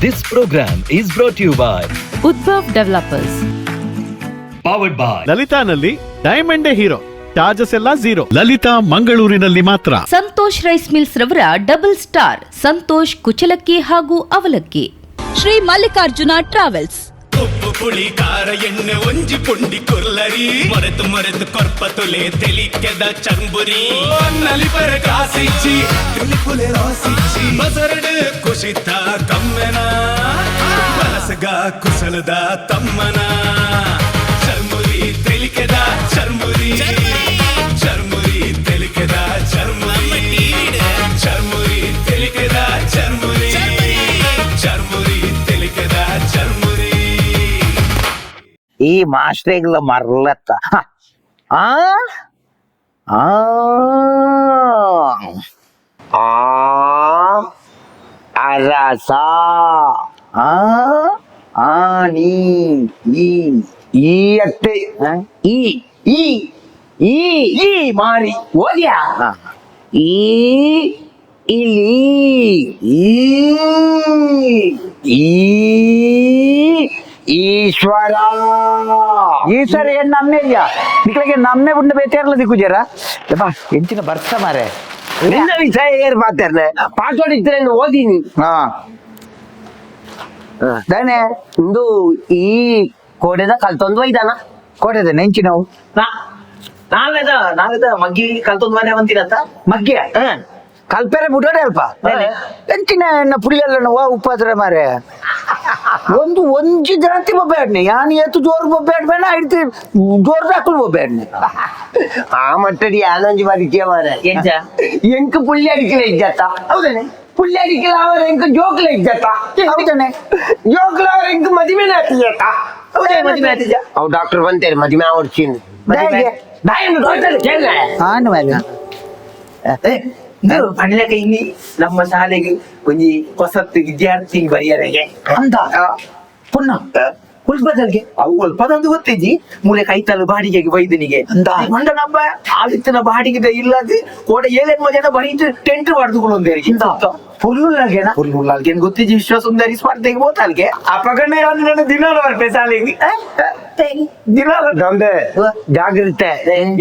This program is brought to you by Udbhav Developers. Powered by ಲಲಿತಾನಲ್ಲಿ diamond hero, charges ಎಲ್ಲ zero. Lalitha ಮಂಗಳೂರಿನಲ್ಲಿ ಮಾತ್ರ. Santosh rice mills ರವರ double star Santosh ಕುಚಲಕ್ಕಿ ಹಾಗೂ ಅವಲಕ್ಕಿ. ಶ್ರೀ ಮಲ್ಲಿಕಾರ್ಜುನ ಟ್ರಾವೆಲ್ಸ್. ಉಪ್ಪು ಪುಳಿ ಖಾರ ಎಣ್ಣೆ ಒಂಜಿ ಪುಂಡಿ ಕುರ್ಲರಿ ಮರೆತು ಮರೆತು ಕೊರ್ಪತುಲೆ ತೆಲಿಕೆದ ಚಂಬುರಿ ನಲಿಪರ ಕಾಸಿಚ್ಚಿ ತುಳಿಪುಲೆ ರಾಸಿಚ್ಚಿ ಬಸರಡು ಕುಶಿತ ಕಮ್ಮೆನ ಬಲಸಗ ಕುಸಲದ ತಮ್ಮನ ಚರ್ಮುರಿ ತೆಲಿಕೆದ ಚರ್ಮುರಿ ಚರ್ಮುರಿ ತೆಲಿಕೆದ ಚರ್ಮುರಿ ಚರ್ಮುರಿ ತೆಲಿಕೆದ ಚರ್ಮುರಿ ಚರ್ಮುರಿ ತೆಲಿಕೆದ ಚರ್ಮುರಿ. ಈ ಮಾಸ್ಟ್ರಿಗಳ ಮರ್ಲತ್ತ ಅರಸ ನೀ ಈ ಅತ್ತೆ ಈ ಈ ಈ ಈ ಮಾರಿ ಓದ್ಯಾ ಈ ಇಲ್ಲಿ ಈ ಈಶ್ವರ ಈಶ್ವರ ಏನ್ ನಮ್ಮೆ ಇದೆಯಾ ನಿಕ್ಳಿಗೆ ನಮ್ಮೆ ಉಂಡು ಬೇತಾರಲ್ಲ ದಿಕ್ಕುಜಾರ ಯಪ್ಪ ಎಂಚಿನ ಬರ್ತ ಮಾರೆ ನಿನ್ನ ವಿಷಯ ಏರ್ ಮಾತಾಡ್ಲೆ ಪಾಠೋಡಿದ್ರೆ ಓದಿನಿ ದಾನೆ ಇಂದು ಈ ಕೋಡೆದ ಕಲ್ತೊಂದು ಒಯ್ದಾನ ಕೋಡೆದ ನೆಂಚಿ ನಾವು ನಾಳೆದ ಮಗ್ಗಿ ಕಲ್ತೊಂದು ಮನೆ ಬಂತೀರಂತ ಮಗ್ಗಿ ಕಲ್ಪೆರೆ ಬಿಡೋಡೆ ಅಲ್ಪ ಎಂಚಿನ ಪುಳಿಯಲ್ಲ ನೋವು ಉಪ್ಪಾದ್ರೆ ಮಾರೆ ಒಂದು ಒಂಜಿ ಜಾತಿ ಬೊಬ್ಬೆಡ್ನೆ ಯಾನ್ ಏತು ಜೋರ್ ಬೊಬ್ಬೆಡ್ಬೇಡ ಇಡ್ತಿ ಜೋರ್ ಹಾಕಲ್ ಬೊಬ್ಬೆಡ್ನೆ ಆ ಮಟ್ಟಡಿ ಯಾನೊಂಜಿ ಬಾರಿಕೆ ಮಾರೆ ಎಂಕ್ ಪುಳ್ಳಿ ಅಡಿಕಲ ಇಜ್ಜತ್ತ ಹೌದೇನೆ ಪುಳ್ಳಿ ಅಡಿಕಲ ಅವರ ಎಂಕ್ ಜೋಕ್ಲ ಇಜ್ಜತ್ತ ಹೌದೇನೆ ಜೋಕ್ಲ ಅವರ ಎಂಕ್ ಮದಿಮೆನ ಹಾಕಿಜತ್ತ ಹೌದೇ ಮದಿಮೆ ಹಾಕಿಜ ಅವ್ ಡಾಕ್ಟರ್ ಬಂತೇರಿ ಮದಿಮೆ ಆವಡ್ಚಿಂದು ದಾಯನ್ನು ಡಾಕ್ಟರ್ ಕೇಳ ಆನ್ ಮೇಲೆ ಪಂಡ್ಲಕ ಇಲ್ಲಿ ನಮ್ಮ ಶಾಲೆಗೆ ಒಂಜಿ ಹೊಸತ್ತು ವಿದ್ಯಾರ್ಥಿ ಬರೆಯರೆಗೆ ಅಂತ ಪುಣ್ಯ ಉಲ್ಪದಲ್ಗೆ ಅವು ಉಲ್ಪದಂದು ಗೊತ್ತಿಜ್ಜಿ ಮೂಲೆ ಕೈತಲು ಬಾಡಿಗೆಗೆ ಬೈದನಿಗೆ ಮಂಡ ನಮ್ಮ ಆದಿತ್ಯನ ಬಾಡಿಗೆ ಇಲ್ಲದೆ ಕೋಟ 7 ಜನ ಬರೀತು ಟೆಂಟ್ ಮಾಡ್ದುಕೊಳ್ಳೊಂದೇರಿ ಪುಲ್ಲುಲ್ಲಾಲ್ಗೆ ಗೊತ್ತಿಜ್ಜಿ ವಿಶ್ವ ಸುಂದರಿ ಸ್ಪರ್ಧೆಗೆ ಹೋತಲ್ಗೆ ಅಪಗಣೆ ನನ್ನ ದಿನ ಬರ್ತೆ ಶಾಲೆಗೆ ನಮ್ದೆ ಜಾಗ್ರತೆ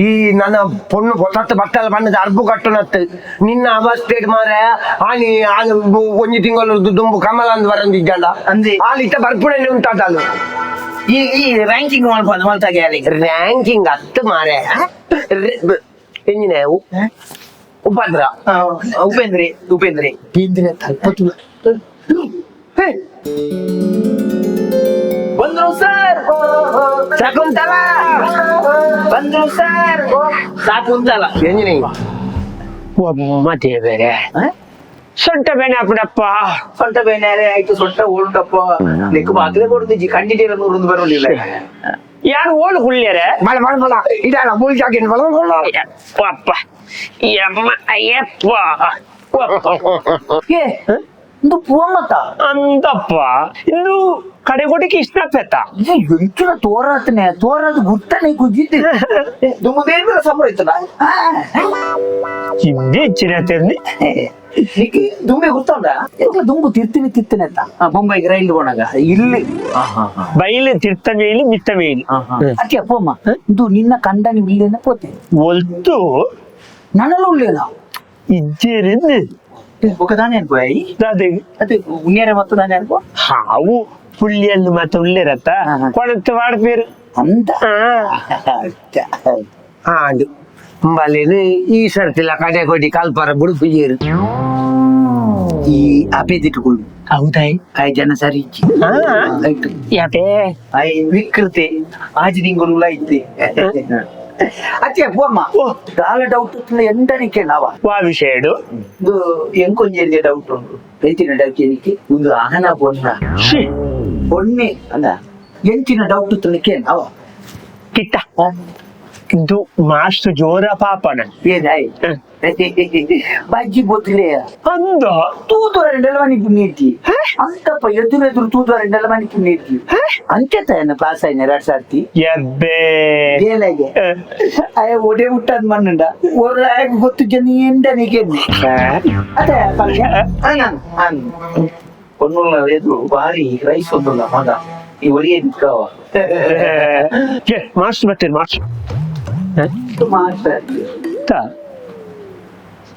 ಈ ನನ್ನ ಪೊಣ್ಣು ಹೊಸತ್ತು ಬಟ್ಟಲ ಬಣ್ಣದ ಅರ್ಬು ಕಟ್ಟುನತ್ತು ನಿನ್ನ ಅವಸ್ಥೆ ಮಾರೆ ಆನಿ ಒಂಜಿ ತಿಂಗಳು ದುಂಬು ಕಮಲ ಅಂದ್ ಬರಂದಿದ್ದಂಡ ಅಂದಿ ಆಲಿತ್ತ ಬರ್ಪುಣೆ ಉಂಟಾದಲು ಈ ರ್ಯಾಂಕಿಂಗ್ ಮಾಡ್ಬೋದು ಮಲ್ತಾಗೆ ರ್ಯಾಂಕಿಂಗ್ ಹತ್ತು ಮಾರೆ ಎಂಜಿನ ಉಪದ್ರ ಉಪೇಂದ್ರಿ ಬಂದ್ರು ಸರ್ ಶಕುಂತಲ ಬಂದ್ರು ಸರ್ ಸಾಕುಂತಲ ಎಂಜಿನ ಮತ್ತೆ ಬೇರೆ ಸೊಂಟ ಬೇನೆ ಹಾಕ್ಬಿಡಪ್ಪ ಸೊಂಟ ಬೇನಾರೆ ಆಯ್ತು ಸೊಂಟ ಓಲ್ಟಪ್ಪ ಲೆಕ್ಕ ಬಾಗ್ಲೆ ಕೊಡ್ತಿಜ್ಜಿ ಕಂಡಿದ್ದೀರ ನೂರೊಂದು ಬರೋಲಿಲ್ಲ ಯಾರು ಓಳು ಹುಳ್ಳ್ಯಾರೆ ಮಳ ಮಳ ಮಳ ಇದಲ್ಲ ಮೂಲ್ ಜಾಕಿನ ಮಳ ಮಳ ಅಪ್ಪ ಯಮ್ಮ ಅಯ್ಯಪ್ಪ ಒಂದು ಪೂಮತ್ತ ಅಂತಪ್ಪ ಇನ್ನು ಕಡೆಗೊಡಿಗೆ ಇಷ್ಟ ಪೆತ್ತ ಎಂಚುನ ತೋರಾತನೆ ತೋರದು ಗುಟ್ಟನೆ ಕುಜಿದ್ದೆ ದುಮ್ಮದೇಂದ್ರ ಸಬರ ಇತ್ತಲ್ಲ ಚಿಂದಿ ಚಿರತೆರ್ನಿ ದುಂಬೆ ಗೊತ್ತಂಡ ದುಂಬು ತಿರ್ತೀನಿ ಅಂತ ಬೊಂಬೈಗೆ ರೈಲ್ ಹೋಣಾಗ ಇಲ್ಲಿ ಬೈಲಿ ತಿರ್ತ ಮೇಲಿ ಮಿತ್ತ ಮೇಲಿ ಅತಿ ಅಪ್ಪಮ್ಮ ಇದು ನಿನ್ನ ಕಂಡನಿ ಇಲ್ಲೇನ ಪೋತೆ ಒಲ್ತು ನನ್ನಲ್ಲ ಉಳ್ಳೇನ ಇಜ್ಜೇರಿದ್ದು ఒకదాని అనుకోయి ಅದೇ అదే ఉన్నేరే మొత్తం దాని అనుకో ಹಾವು ಪುಳ್ಳಿಯಲ್ಲಿ ಮತ್ತೆ ಉಳ್ಳಿರತ್ತ ಕೊಡತ್ತು ವಾಡ್ಪೇರು అంత ಆಂಡು ಬಲೇನು ಈ ಸರ್ತಿಲ್ಲ ಕಡೆ ಕೊಡಿ ಕಲ್ಪರ ಬುಡುಪುಜೇರು ఈ అపేదిట్టుకుడు ಹೌದಾಯ್ అయి జన సరించి ಯಾಕೆ అయి వికృతి ఆజినింగులు అయితే అచ్చే పోమ్మ చాలా డౌట్ వస్తుంది ఎండనికే నావా ವಾ ವಿಷಯಡು ಇದು ಎಂಕೊಂಜಿ ಡೌಟ್ ಉಂಟು ಎಂಚಿನ ಡೌಟ್ ಏನಿಕ್ಕೆ ಒಂದು ಆಹನ பொண்ணு ಅಲ್ಲ ಎಂಚಿನ ಡೌಟ್ ತುಳಿಕೆ ನಾವ ಕಿಟ್ಟ ಇದು ಮಾಸ್ಟರ್ ಜೋರ ಪಾಪನ ಏನಾಯ್ ಬಜ್ಜಿ ಬೊತ್ತಲೇ ಅಂದ ತೂತು రెండల మని పుణ్యతి అంతప్ప ఎదురు తూತು 2 మని పుణ్యతి అంతేతన పాస్ అయిన 2 సార్తి ಎಬ್ಬೆ ಏಲಾಗೆ ಅಯ್ಯ ಒಡೆ ಹುಟ್ಟದ್ ಮಣ್ಣಂಡ ಒರ್ರಾಗ ಗೊತ್ತು ಜನ ಎಂಡ ನಿಗೆ ಅದೇ ಪಲ್ಯ పొన్నుల లేదు భారీ రైస్ ఉంటుందా మగ ఈ ఒరియే దిక్కావా ಮಾಸ್ಟರ್ ಬರ್ತೀನಿ ಮಾಸ್ಟರ್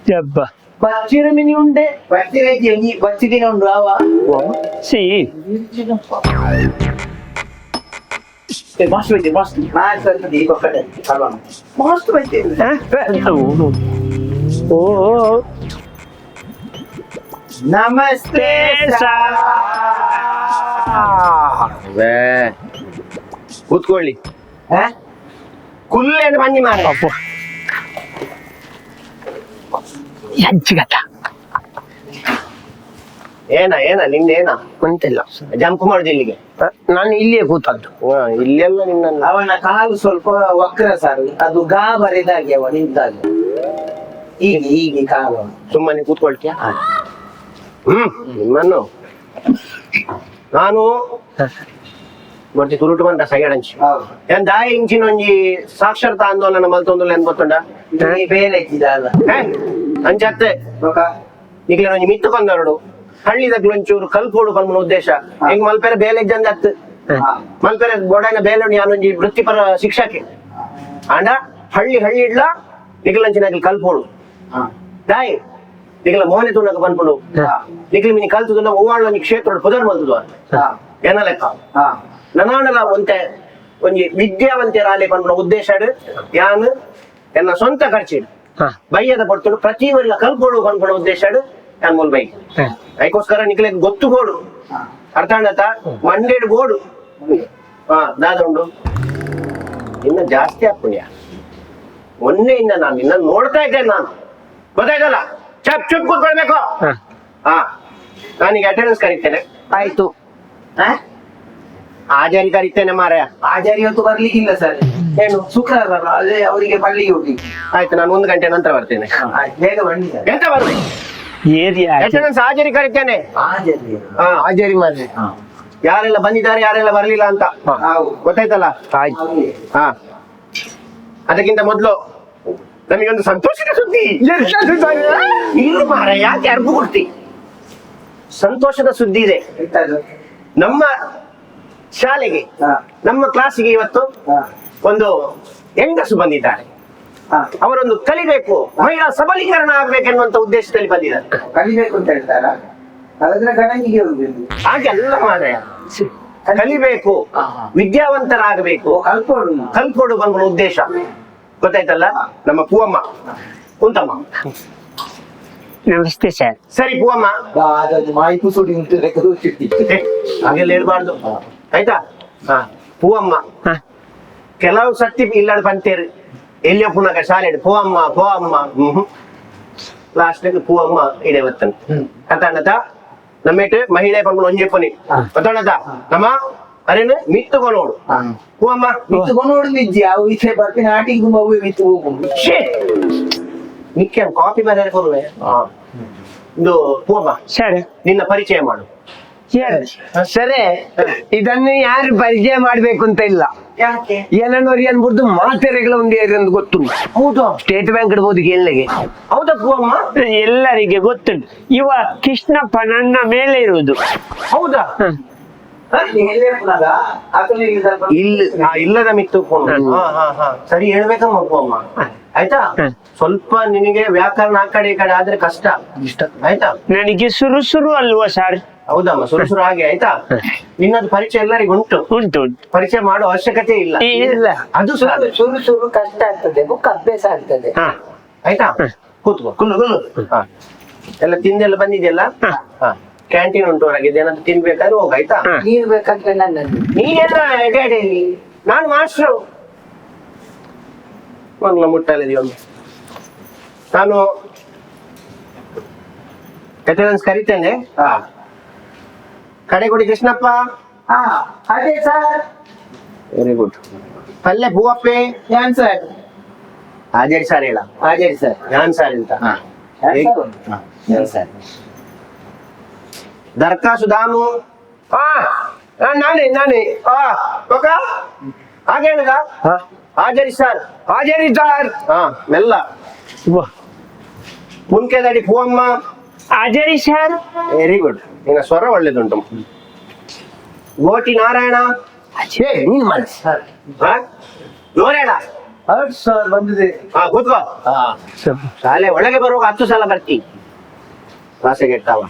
ದೆಬ್ಬ పచ్చిర మిని ఉండే పచ్చిరైతే ఎన్ని పచ్చిదిన రావా ಸಿ మాస్టర్ అయితే మాస్టర్ మాస్టర్ అది ఒక్కటే కలవను మాస్టర్ అయితే ಓ నమస్తే ಕೂತ್ಕೊಳ್ಳಿ ಕುಲ್ಲೇನು ಬನ್ನಿ ಮಾರ ಹೆಜ್ಜಿಗತ್ತ ಏನ ನಿಂದೇನ ಮಂತಿಲ್ಲ ಜಂಪ್ ಮಾಡುದು ಇಲ್ಲಿಗೆ ನಾನು ಇಲ್ಲಿಯೇ ಕೂತದ್ದು ಇಲ್ಲೆಲ್ಲ ನಿನ್ನ ಅವನ ಕಾಲು ಸ್ವಲ್ಪ ವಕ್ರ ಸರ್ ಅದು ಗಾಬರಿದಾಗೆ ಅವ ನಿಂತಾಗ ಹೀಗೆ ಕಾಲು ಸುಮ್ಮನೆ ಕೂತ್ಕೊಳ್ತೀಯ ನಿಮ್ಮನ್ನು ನಾನು ಬರ್ತಿ ತುರುಟು ಬಂದ ಸೈಡಂಚಿ ಏನ್ ದಾಯಿ ಇಂಚಿನ ಒಂಜಿ ಸಾಕ್ಷರತಾ ಆಂದೋಲನ ಮಲ್ತೊಂದು ಏನ್ ಗೊತ್ತುಂಡ ಬೇರೆ ಇದ್ದಿದ್ದಲ್ಲ ಅಂಚತ್ತೆ ನಿಕ್ಲೆ ಒಂಜಿ ಮಿತ್ತು ಕೊಂದರಡು ಹಳ್ಳಿದಾಗ ಒಂಚೂರು ಕಲ್ಪೋಡು ಬಂದ ಉದ್ದೇಶ ಈಗ ಮಲ್ಪೆರೆ ಬೇಲೆ ಜಂದ ಹತ್ತು ಮಲ್ಪೆರೆ ಗೋಡಾಯಿನ ಬೇಲೆ ಯಾನೊಂಜಿ ವೃತ್ತಿಪರ ಶಿಕ್ಷಕಿ ಆಂಡ ಹಳ್ಳಿ ಇಡ್ಲ ನಿಖಿಲಂಚಿನಾಗಿ ಕಲ್ಪೋಡು ದಾಯಿ ನಿಖಿಲ ಮೋಹನೆ ತುಣಕ ಬಂದ್ಬಿಡು ನಿಖಿಲ್ ಮಿನಿ ಕಲ್ತುದು ಹೂವಾಳು ಒಂಜಿ ಕ್ಷೇತ್ರ ಪುದರ್ ಮಲ್ತುದು ಏನ ಲೆಕ್ಕ ನನಾಣಲ ಒಂತೆ ಒಂಜಿ ವಿದ್ಯಾವಂತರಾಲೆ ಬಂದ್ಬಿಡ ಉದ್ದೇಶ ಯಾನ್ ಎನ್ನ ಸ್ವಂತ ಖರ್ಚಿಡು ಬೈಯದ ಪಡ್ತುಡು ಪ್ರತಿ ವರ್ಷ ಕಲ್ಪೋಡು ಬಂದ್ಬಿಡ ಉದ್ದೇಶ ಯಾನ್ ಮೂಲ್ ಬೈ ಅದಕ್ಕೋಸ್ಕರ ನಿಖಿಲ ಗೊತ್ತು ಗೋಡು ಅರ್ಥ ಮಂಡೇಡ್ ಗೋಡು ದಾದ ಉಂಡು ಇನ್ನ ಜಾಸ್ತಿ ಹಾಕ್ಬಿಡ್ಯ ಮೊನ್ನೆಯಿಂದ ನಾನು ನಿನ್ನ ನೋಡ್ತಾ ಇದ್ದೇನೆ ನಾನು ಗೊತ್ತಾಯ್ತಲ್ಲ ಚುಪ್ ಕೂತ್ಕೊಳ್ಬೇಕು ನಾನೀಗ ಅಟೆಂಡೆನ್ಸ್ ಕರೀತೇನೆ ಆಯ್ತು ಹಾಜರಿ ಕರೀತೇನೆ ಮಾರಾಯ ಆಚಾರ್ಯ ಇವತ್ತು ಬರ್ಲಿಕ್ಕಿಲ್ಲ ಸರ್ ಏನು ಶುಕ್ರವಾರ ಅದೇ ಅವರಿಗೆ ಪಳ್ಳಿಗೆ ಹೋಗಿ ಆಯ್ತು ನಾನು 1 ಗಂಟೆ ನಂತರ ಬರ್ತೇನೆ ಬೇಗ ಬನ್ನಿ ಸರ್ ಎಂತ ಬರ್ಲಿ ಏರಿಯಾ ಅಟೆಂಡೆನ್ಸ್ ಹಾಜರಿ ಕರೀತೇನೆ ಆಚಾರ್ಯ ಹಾಜರಿ ಮಾಡ್ರಿ ಯಾರೆಲ್ಲ ಬಂದಿದ್ದಾರೆ ಯಾರೆಲ್ಲ ಬರ್ಲಿಲ್ಲ ಅಂತ ಗೊತ್ತಾಯ್ತಲ್ಲ ಹಾ ಅದಕ್ಕಿಂತ ಮೊದಲು ನಮಗೊಂದು ಸಂತೋಷದ ಸುದ್ದಿ ಇನ್ನು ಮಾರ ಯಾಕೆ ಅರ್ಬು ಕೊಡ್ತಿ ಸಂತೋಷದ ಸುದ್ದಿ ಇದೆ ನಮ್ಮ ಶಾಲೆಗೆ ನಮ್ಮ ಕ್ಲಾಸಿಗೆ ಇವತ್ತು ಒಂದು ಹೆಂಗಸು ಬಂದಿದ್ದಾರೆ ಅವರೊಂದು ಕಲಿಬೇಕು ಮಹಿಳಾ ಸಬಲೀಕರಣ ಆಗ್ಬೇಕೆನ್ನುವಂತ ಉದ್ದೇಶದಲ್ಲಿ ಬಂದಿದ್ದಾರೆ ಕಲಿಬೇಕು ಅಂತ ಹೇಳ್ತಾರ ಹಾಗಾದ್ರೆ ಗಣನಿಗೆ ಹೋಗ್ಬೇಕು ಹಾಗೆಲ್ಲ ಮಾರಾಯ ಕಲಿಬೇಕು ವಿದ್ಯಾವಂತರಾಗಬೇಕು ಕಲ್ಪೋಡು ಬಂದ ಉದ್ದೇಶ ಗೊತ್ತಾಯ್ತಲ್ಲ ನಮ್ಮ ಪೂವಮ್ಮ ಕುಂತಮ್ಮ ನಮಸ್ತೆ ಸರ್ ಸರಿ ಪೂವಮ್ಮ ಮಾಹಿತಿ ಸುಡಿ ಉಂಟು ಹಾಗೆಲ್ಲ ಹೇಳ್ಬಾರ್ದು ಆಯ್ತಾ ಪೂವಮ್ಮ ಕೆಲವು ಸತಿ ಇಲ್ಲದ ಬಂತೇರಿ ಎಲ್ಲಿಯೋ ಪುನಃ ಶಾಲೆ ಪೂವಮ್ಮ ಲಾಸ್ಟ್ ಪೂವಮ್ಮ ಇಡೆ ಬರ್ತನೆ ಕತಾಣತ ನಮ್ಮೇಟ್ ಮಹಿಳೆ ಬಂದು ಒಂಜೆಪ್ಪನಿ ಕತಾಣತ ನಮ್ಮ ಅರೇನು ಮಿತ್ತುಕೊನೋಡು ಪೂವಮ್ಮ ಮಿತ್ತುಕೊನೋಡು ನಿಜ್ಜಿ ಅವು ಇತ್ತೆ ಬರ್ತೀನಿ ಆಟಿಗೆ ತುಂಬ ಅವು ಮಿತ್ತು ಹೋಗುದು ನಿಕ್ಕೆ ಕಾಪಿ ಬರ ಕೊಡುವೆ ಇದು ಪೂವಮ್ಮ ಸರ್ ನಿನ್ನ ಪರಿಚಯ ಮಾಡು ಸರಿ ಇದನ್ನು ಯಾರು ಪರಿಚಯ ಮಾಡ್ಬೇಕು ಅಂತ ಇಲ್ಲ ಯಾಕೆ ಏನನ್ನೋರು ಅನ್ಬಿಡ್ದು ಮಾತೆರೆಗಳ ಒಂದು ಎಂದು ಗೊತ್ತುಂಟು ಹೌದು ಸ್ಟೇಟ್ ಬ್ಯಾಂಕ್ ಇಡ್ಬೋದು ಕೇಳಿಗೆ ಹೌದಾ ಪೂವಮ್ಮ ಎಲ್ಲರಿಗೆ ಗೊತ್ತುಂಟು ಇವ ಕೃಷ್ಣಪ್ಪ ನನ್ನ ಮೇಲೆ ಇರುವುದು ಹೌದಾ ಇಲ್ಲದ ಮಿತ್ತು ಸರಿ ಹೇಳ್ಬೇಕಮ್ಮ ಪೂವಮ್ಮ ಆಯ್ತಾ ಸ್ವಲ್ಪ ನಿನಗೆ ವ್ಯಾಕರಣ ಆ ಕಡೆ ಈ ಕಡೆ ಆದ್ರೆ ಕಷ್ಟ ಆಯ್ತಾ ನನಗೆ ಸುರು ಅಲ್ವಾ ಸರ್ ಹೌದಮ್ಮ ಸುರು ಹಾಗೆ ಆಯ್ತಾ ನಿನ್ನದು ಪರಿಚಯ ಎಲ್ಲರಿಗೂ ಉಂಟು ಉಂಟು ಪರಿಚಯ ಮಾಡೋ ಅವಶ್ಯಕತೆ ಇಲ್ಲ ಇಲ್ಲ ಅದು ಶುರು ಕಷ್ಟ ಆಗ್ತದೆ ಬುಕ್ ಅಭ್ಯಾಸ ಆಗ್ತದೆ ಆಯ್ತಾ ಕೂತ್ಕೋ ಕುಲ್ಲು ಎಲ್ಲ ತಿಂದೆಲ್ಲ ಬಂದಿದೆಯಲ್ಲ ಕ್ಯಾಂಟೀನ್ ಉಂಟು ಹೊರಗೆ ಏನಾದ್ರು ತಿನ್ಬೇಕಾದ್ರೆ ಹೋಗ ಆಯ್ತಾ ನೀರು ಬೇಕಾದ್ರೆ ನನ್ನದು ನೀನೆಲ್ಲ ನಾನು ಮಾಸ್ಟ್ರು ಮಂಗ್ಲ ಮುಟ್ಟಲಿದೀವಿ ಒಂದು ನಾನು ಅಟೆಂಡೆನ್ಸ್ ಕರಿತೇನೆ ಕಡೆಗುಡಿ ಕೃಷ್ಣಪ್ಪ ಅದೇ ಸರ್ ವೆರಿ ಗುಡ್ ಪಲ್ಲೆ ಭೂವಪ್ಪೆ ಯಾನ್ ಸರ್ ಹಾಜರಿ ಸರ್ ಹೇಳ ಹಾಜರಿ ಸರ್ ಯಾನ್ ಸರ್ ಅಂತ ಯಾನ್ ಸರ್ ದರ್ಕಾಸು ದಾಮು ನಾನೇ ಹಾಗೆ ಹೇಳುದ ಹಾಜರಿ ಸರ್ ಮೆಲ್ಲ ಮುನ್ಕೆದಡಿ ಪೂವಮ್ಮ ಅಜರಿ ಸರ್ ವೆರಿ ಗುಡ್ ನಿನ್ನ ಸ್ವರ ಒಳ್ಳೇದುಂಟು. ಗೋಟಿ ನಾರಾಯಣ ಛೇ ನೀನ್ ಮನಸ್ ಜೋರೇಣ. ಸರ್ ಬಂದಿದೆ. ಹಾ ಕೂತ್ಕೋ. ಶಾಲೆ ಒಳಗೆ ಬರುವಾಗ 10 ಸಲ ಬರ್ತಿ. ಭಾಷೆಗೆಟ್ಟವ.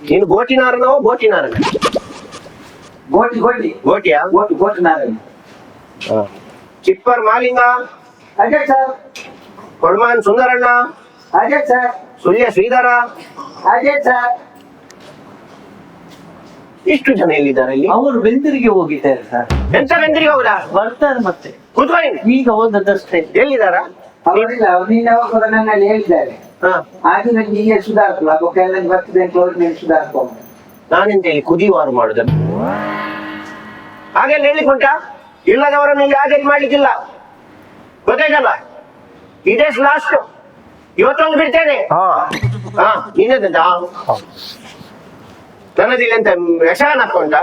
ನೀನು ಗೋಟಿ ನಾರಾಯಣವೋ ಗೋಟಿ ನಾರಾಯಣ? ಗೋಟಿ ಗೋಟಿ ಗೋಟಿಯಾ? ಗೋಟಿ ಗೋಟಿ ನಾರಾಯಣ. ಚಿಪ್ಪರ್ ಮಾಲಿಂಗ, ಅದೇ ಸರ್. ಕೊಡ್ಮಾನ್ ಸುಂದರಣ್ಣ, ಅದೇ ಸರ್. ಸುಳ್ಯ ಶ್ರೀಧರ, ಅದೇ ಸರ್. ಇಷ್ಟು ಜನ ಎಲ್ಲಿದ್ದಾರೆ ಇಲ್ಲಿ? ಅವರು ಬೆಂದರಿಗೆ ಹೋಗಿದ್ದಾರೆ ಸರ್. ಎಂತ ಬೆಂದ್ರಿಗೆ ಹೋಗುದಾ? ಬರ್ತಾರೆ ಮತ್ತೆ. ಕೂತ್ಕೋ ನೀನು. ಈಗ ಹೋದದ್ದಷ್ಟೇ. ಎಲ್ಲಿದಾರ? ಅವರಿಲ್ಲ, ಅವ್ರು ನೀನು ಯಾವಾಗ ನನ್ನಲ್ಲಿ ಹೇಳಿದ್ದಾರೆ. ಹಾ, ಆಗ ನನಗೆ ಈಗ ಸುಧಾರಿಸಲು ಅದಕ್ಕೆಲ್ಲ ಬರ್ತಿದೆ ಅಂತ ಹೋಗಿ ನೀನು ಸುಧಾರಿಸ್ಕೊಂಡು. ನಾನೆಂತ ಹೇಳಿ ಕುದಿವಾರು ಮಾಡುದ? ಹಾಗೆಲ್ಲ ಹೇಳಿಕ್ ಉಂಟಾ? ಇಲ್ಲದವರನ್ನು ಇಲ್ಲಿ ಹಾಗೆ ಮಾಡ್ಲಿಕ್ಕಿಲ್ಲ, ಗೊತ್ತಾಯ್ತಲ್ಲ? ಇದೇ ಲಾಸ್ಟ್. ಇವತ್ತೊಂದು ಬಿಡ್ತೇನೆ. ಹಾ, ನೀನೆಂತ ನನ್ನದಿಲ್ಲ ಅಂತ ಯಶಗಾನ ಹಾಕೊಂಡ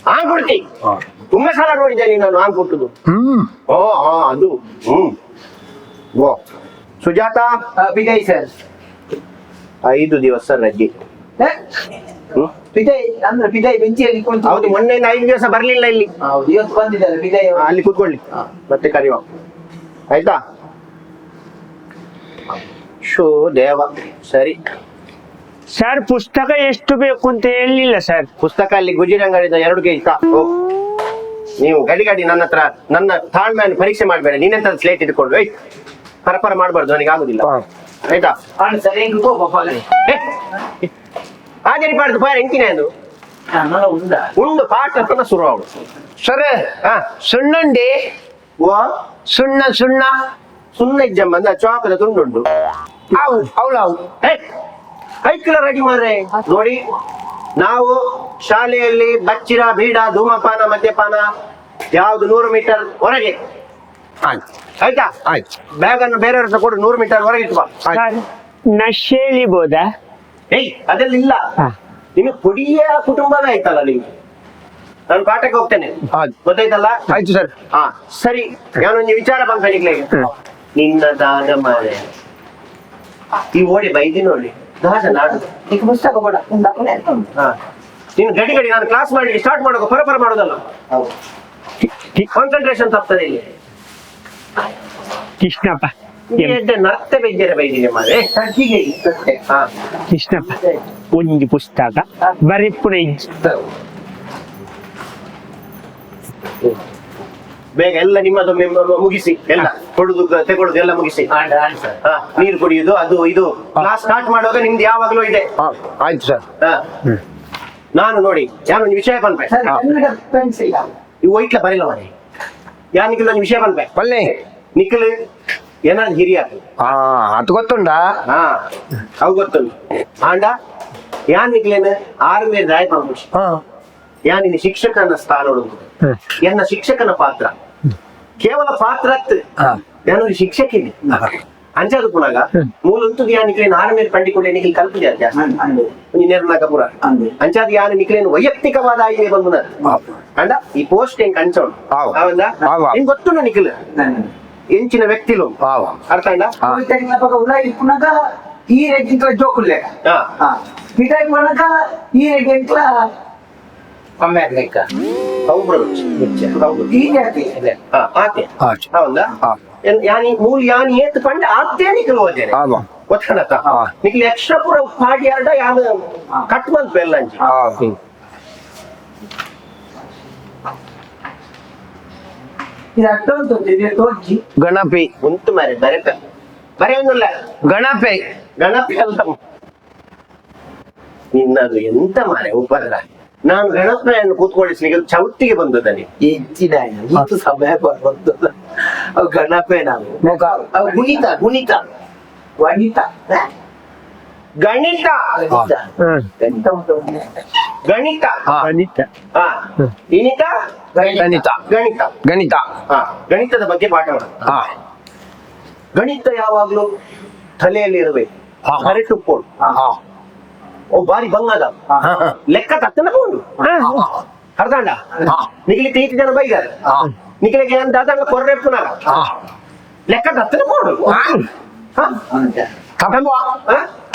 ಹಾಂಗ್ ಕೊಡ್ತಿ. ತುಂಬಾ ಸಲ ನೋಡಿದ್ದೇನೆ ನಾನು ಹಾಂಗ್ ಕೊಟ್ಟುದು. ಓ ಹಾ ಅದು. ಓ ಸುಜಾತ, ವಿಜಯ್ ಸರ್. 5 ದಿವಸ ರಜೆ. ವಿಜಯ್ ಅಂದ್ರೆ ವಿಜಯ್ ಬೆಂಚಿಯಲ್ಲಿ ಕುಳಿತು. ಹೌದು, ಮೊನ್ನೆಯಿಂದ 5 ದಿವಸ ಬರ್ಲಿಲ್ಲ ಇಲ್ಲಿ. ಹೌದು, ಇವತ್ತು ಬಂದಿದ್ದಾರೆ ವಿಜಯ್. ಅಲ್ಲಿ ಕೂತ್ಕೊಳ್ಳಿ, ಮತ್ತೆ ಕರೆಯುವ ಆಯ್ತಾ? ಶೋ ದೇವ. ಸರಿ ಸರ್ ಪುಸ್ತಕ ಎಷ್ಟು ಬೇಕು ಅಂತ ಹೇಳಿಲ್ಲ ಸರ್. ಪುಸ್ತಕ ಅಲ್ಲಿ ಗುಜಿರಿ ಅಂಗಡಿಯಿಂದ 2 ಕೆಜಿ ನೀವು ಗಡಿ ನನ್ನ ಹತ್ರ ನನ್ನ ತಾಳ್ಮೆಯನ್ನು ಪರೀಕ್ಷೆ ಮಾಡ್ಬೇಡ. ನೀನೆಂತ ಸ್ಲೇಟ್ ಇಟ್ಕೊಂಡು ಪರಪರ ಮಾಡ್ಬಾರ್ದು, ನನಗೆ ಆಗುದಿಲ್ಲ ಆಯ್ತಾ? ಸರಿ ಹಾಜರಿ ಪಾಡ್ದು ಪಾರ ಎಂಕಿನ ಅದು ಉಂಡು ಪಾಠ ಶುರು ಆಗುದು. ಸರ್ ಹಾ, ಸುಣ್ಣುಂಡಿ ಓ ಸುಣ್ಣ ಸುಣ್ಣ ಸುಣ್ಣ ಇಜ್ಜಮ್ಮ ಅಂದ ಚಾಕದ ತುಂಡುಂಡು. ಅವು ಅವಳು ಕೈಕಿಲ ರೆಡಿ ಮಾಡ್ರೆ ನೋಡಿ. ನಾವು ಶಾಲೆಯಲ್ಲಿ ಬಚ್ಚಿರ ಬೀಡ ಧೂಮಪಾನ ಮದ್ಯಪಾನ ಯಾವ್ದು 100 ಮೀಟರ್ ಹೊರಗೆ ಆಯ್ತಾ? ಆಯ್ತು. ಬ್ಯಾಗ್ ಅನ್ನು ಬೇರೆಯವ್ರ ಹತ್ರ ಕೊಡು, 100 ಮೀಟರ್ ಹೊರಗೆ ಇಟ್ಕೋ. ನಶೆ ಎಳಿಬೋದಾ? ಏಯ್ ಅದೆಲ್ಲ ಇಲ್ಲ. ನಿಮಗೆ ಪುಡಿಯ ಕುಟುಂಬವೇ ಆಯ್ತಲ್ಲ ನಿಮ್ಗೆ. ನಾನು ಪಾಠಕ್ಕೆ ಹೋಗ್ತೇನೆ, ಗೊತ್ತಾಯ್ತಲ್ಲ? ಆಯ್ತು ಸರ್. ಹಾ ಸರಿ. ನಾನೊಂದು ವಿಚಾರ ಬಂದ್ಗಳಿಗೆ ನಿನ್ನ ದಾನ ಮಾರೆ ಈ ಓಡಿ ಬೈದಿ ನೋಡಿ ದಾದ ನಾಡು ಈಗ ಪುಸ್ತಕ ಕೊಡ. ಹಾ, ನೀನು ಗಡಿ ನಾನು ಕ್ಲಾಸ್ ಮಾಡಿ ಸ್ಟಾರ್ಟ್ ಮಾಡೋದು ಪರಪರ ಮಾಡೋದಲ್ಲ. ಕಾನ್ಸಂಟ್ರೇಷನ್ ತಪ್ತದೆ ಇಲ್ಲಿ. ಕೃಷ್ಣಪ್ಪ ನರ್ತ ಬೆಜ್ಜರೆ ಬೈದಿದೆ ಮಾರೆ. ಹೀಗೆ ಹಾ ಕೃಷ್ಣಪ್ಪ ಒಂದು ಪುಸ್ತಕ ಬರಿಪುರ ಬೇಗ ಎಲ್ಲ ನಿಮ್ಮದೊಮ್ಮೆ ಮುಗಿಸಿ, ಎಲ್ಲ ಕೊಡುದು ತೆಗೊಳುದು ಎಲ್ಲ ಮುಗಿಸಿ. ಹಾ, ನೀರು ಕುಡಿಯುದು ಅದು ಇದು ಕ್ಲಾಸ್ ಸ್ಟಾರ್ಟ್ ಮಾಡುವಾಗ ನಿಮ್ದು ಯಾವಾಗ್ಲೂ ಇದೆ. ಆಯ್ತು ಸರ್. ಹಾ, ನಾನು ನೋಡಿ ಯಾನೊಂದು ವಿಷಯ ಬಂದ್ಬೆ ಪೆನ್ಸಿಲ್ ಇವು ಒಯ್ಟ್ಲ ಬರಿಲ್ಲ ಮನೆ ಯಾನಿಗಿಲ್ಲ ಒಂದು ವಿಷಯ ಬಂದ್ಬೆ ಬಲ್ಲೆ ನಿಖಿಲ್ ಏನಾದ್ರು ಹಿರಿಯ ಅದು ಗೊತ್ತುಂಡಾ? ಹಾ ಅವು ಗೊತ್ತುಂಟು. ಆಂಡ ಯಾನ್ ನಿಖಿಲೇನ ಆರ್ಮಿ ರಾಯ್ ಪಂಪುಷ್ ಯಾನಿನ ಶಿಕ್ಷಕನ ಸ್ಥಾನ ಎನ್ನ ಶಿಕ್ಷಕನ ಪಾತ್ರ ಕೇವಲ ಪಾತ್ರ ಯಾನೊಂದು ಶಿಕ್ಷಕಿನಿ ಅಂಚದು ಪುನಗ ಮೂಲಂತು ಯಾನ್ ನಿಖಿಲೇನ ಆರ್ಮಿ ಪಂಡಿಕೊಂಡೆ ನಿಖಿಲ್ ಕಲ್ಪಿದೆ ಜಾಸ್ತಿ ನಿರ್ಣಾಕಪುರ ಅಂಚಾದ ಯಾನ್ ನಿಖಿಲೇನ ವೈಯಕ್ತಿಕವಾದ ಆಯ್ಕೆ ಬಂದು ಅಂಡ ಈ ಪೋಸ್ಟ್ ಹೆಂಗ್ ಕಂಚೋಣ ಹಿಂಗ್ ಗೊತ್ತು ನಿಖಿಲ್ ಎಂಚಿನ ವ್ಯಕ್ತಿಲು ಅರ್ಥ ಅಂಡ ಉಲಾಯಿ ಪುನಗ ಈ ರೇಗಿಂತ ಜೋಕುಲ್ಲೆ ಪಿಟಾಕ್ ಪುನಗ ಈ ರೇಗಿಂತ ಅಮ್ಮೇರ್ಲೇಕ ಯಾನಿ ಮೂಲ ಯಾನಿ ಏತ್ ಪಂಡ ಆತೇ ನಿಖಿಲ್ ಹೋದೇನೆ ಗೊತ್ತಣತ ನಿಖಿಲ್ ಎಕ್ಸ್ಟ್ರಾ ಪೂರ ಪಾಡಿ ಆರ್ಡ ಯಾನ ಕಟ್ ಮಲ್ ಬೆಲ್ಲಂಜಿ ಗಣಪಿ ಉಂಟು ಮಾರೆ ಬರೆತ ಬರೆಯೊಂದಿಲ್ಲ ಗಣಪಿ ಗಣಪಿ ಅಲ್ಲ ನಿನ್ನದು ಎಂತ ಮಾರೆ ಉಪದ್ರ. ನಾನು ಗಣಪಯನ್ನು ಕೂತ್ಕೊಳ್ಳಿಸ್ಲಿಕ್ಕೆ ಚೌತಿಗೆ ಬಂದದನಿ ಹೆಚ್ಚಿನ ಇದು ಸಮಯ ಬರ್ತದ. ಅವು ಗಣಪೆ ನಾವು ಅವು ಗುಣಿತ ಗುಣಿತ ವಣಿತ ಗಣಿತ ಗಣಿತ ಉಂಟು. ಗಣಿತ ಗಣಿತ ಹಾ ಇನಿತ ಗಣಿತ ಗಣಿತ ಗಣಿತ ಹಾ ಗಣಿತದ ಬಗ್ಗೆ ಪಾಠ ಮಾಡೋದು. ಗಣಿತ ಯಾವಾಗ್ಲೂ ತಲೆಯಲ್ಲಿ ಇರಬೇಕು. ಹರಟುಕೊಂಡು ಓ ಬಾರಿ ಬಂಗದ ಲೆಕ್ಕ ತಟ್ಟನ ಕೊಂಡು ಅರ್ಧಂಡ ನಿಖಿಲಿ 30 ಜನ ಬೈದಾರೆ ನಿಖಿಲಿಗೆ ಅಂತ ಕೊರ್ರೆ ಪುನಃ ಲೆಕ್ಕ ತಟ್ಟನ ಕೊಂಡು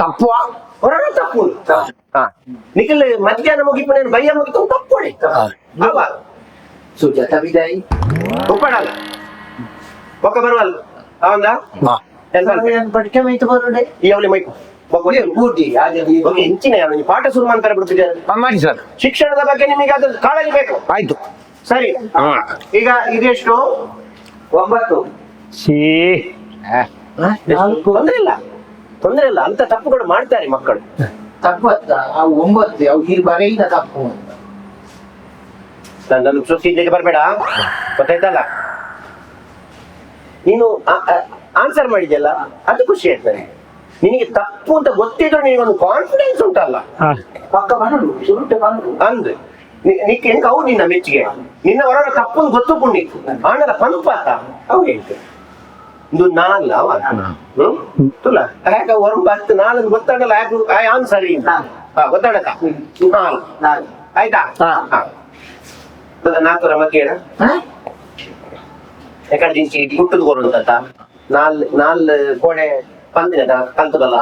ತಪ್ಪುವ ಹೊರಡ ತಪ್ಪು ನಿಖಿಲ್ ಮಧ್ಯಾಹ್ನ ಮುಗಿಪು నేను ಬಯ್ಯ ಮುಗಿತು ತಪ್ಪೊಡಿ ಅವ ಸುಜಾತ ಬಿದಾಯಿ ಉಪ್ಪಡಲ್ಲ ಒಕ್ಕ ಬರುವಲ್ಲ ಅವಂದ ಪಟ್ಕೆ ಮೈತು ಬರೋಡೆ ಈ ಅವಳಿ ಮೈಕು ಬೂಟಿ ಹೆಂಚಿನ ಪಾಠ ಶುರು ಮಾಡ್ತಾರೆ ಬಿಡ್ತಿದ್ದಾರೆ ಮಾಡಿ ಸರ್ ಶಿಕ್ಷಣದ ಬಗ್ಗೆ ನಿಮಗೆ ಅದು ಕಾಳಜಿ ಬೇಕು ಆಯ್ತು ಸರಿ ಈಗ ಇದೆಷ್ಟು 9 ಸಿ ತೊಂದ್ರೆ ಇಲ್ಲ ಅಂತ ತಪ್ಪುಗಳು ಮಾಡ್ತಾರೆ ಮಕ್ಕಳು ತಪ್ಪತ್ತ ಆ 9 ಅವು ಇಲ್ಲಿ ಬರೆಯಿಂದ ತಪ್ಪು ನನ್ನ ಸುದ್ದಿಗೆ ಬರಬೇಡ ಗೊತ್ತಾಯ್ತಲ್ಲ ನೀನು ಆನ್ಸರ್ ಮಾಡಿದ್ಯಲ್ಲ ಅದು ಖುಷಿ ಆಯ್ತದೆ ನಿನಗೆ ತಪ್ಪು ಅಂತ ಗೊತ್ತಿದ್ರು ನಿನಗೊಂದು ಕಾನ್ಫಿಡೆನ್ಸ್ ಉಂಟಲ್ಲ ಪಕ್ಕ ಬರಲು ಸುರುಟೆ ಬರಲು ಅಂದ್ರೆ ನಿನಗೆ ಅವು ನಿನ್ನ ಮೆಚ್ಚುಗೆ ನಿನ್ನ ಹೊರ ತಪ್ಪು ಗೊತ್ತು ಪುಣ್ಣಿತ್ತು ಆಣದ ಪಂಪಾತ ಅವು ಹೇಳ್ತು ಇದು ನಾಲ್ ಅವ ತುಲ ಯಾಕ ಹೊರಬತ್ತು ನಾಲ್ ಗೊತ್ತಾಗಲ್ಲ ಯಾಕೆ ಆನ್ಸರ್ ಗೊತ್ತಾಡಕ ನಾಲ್ ಆಯ್ತಾ ನಾಲ್ಕರ ಮಕ್ಕಳ ಯಾಕಂದ್ರೆ ದಿಂಚಿ ಹುಟ್ಟದು ಕೊಡುವಂತ ನಾಲ್ ಕೋಣೆ ಪಂದಿನ ಕಲ್ತದಲ್ಲ